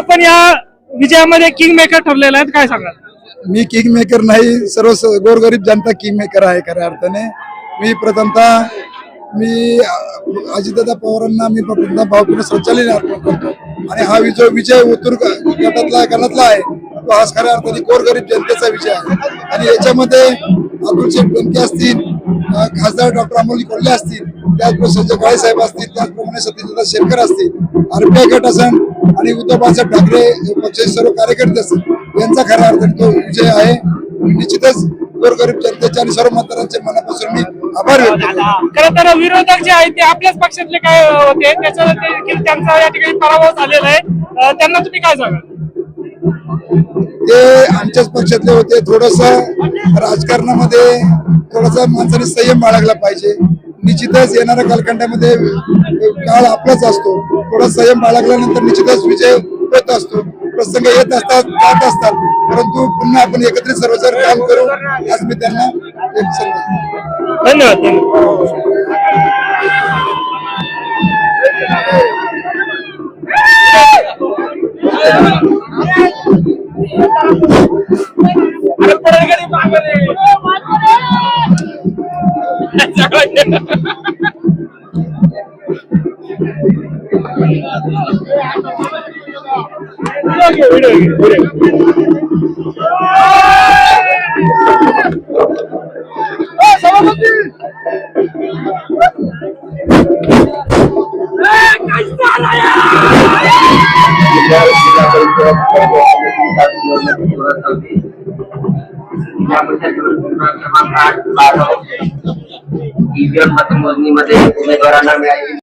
आपण या विजयामध्ये king maker ठरलेला आहेत, काय सांगाल? मी किंग मेकर नाही, सर्व गोरगरीब जनता किंग मेकर आहे खऱ्या अर्थाने. मी प्रथमतः अजितदादा पवारांना मी प्रथमतः भावपूर्ण श्रद्धांजली अर्पण करतो. आणि हा विजय ओतूर गणातला आहे, तो आज खऱ्या अर्थाने गोरगरीब जनतेचा विजय आहे. आणि याच्यामध्ये अतुल शेठ बेनके असतील, खासदार डॉक्टर अमोल कोल्हे असतील, त्याचप्रमाणे संजय काळे साहेब असतील, त्याचप्रमाणे सत्यजित शेरकर असतील, आरपीआय गट असेल आणि उद्धव बाळासाहेब ठाकरे पक्षाचे सर्व कार्यकर्ते असतील, यांचा खऱ्या अर्थाने तो विजय आहे. निश्चितच गोरगरीब जनतेच्या आणि सर्व मतदारांच्या मनापासून मी आभार व्यक्त करतो. खरं तर विरोधक जे आहेत ते आपल्याच पक्षातले काय होते, त्याचा देखील त्यांचा या ठिकाणी पराभव झालेला आहे. त्यांना तुम्ही काय सांगाल? ते आमच्याच पक्षातले होते. थोडस राजकारणामध्ये थोडासा माणसाने संयम बाळगला पाहिजे. निश्चितच येणाऱ्या कालखंडामध्ये काळ आपलाच असतो. थोडा संयम बाळगल्यानंतर निश्चितच विजय होत असतो. प्रसंग येत असतात, जात असतात, परंतु पुन्हा आपण एकत्रित सर्वजण काम करू आज मी त्यांना एक संदेश. धन्यवाद. ईव्हीएम मतमोजणीमध्ये उमेदवारांना मिळाली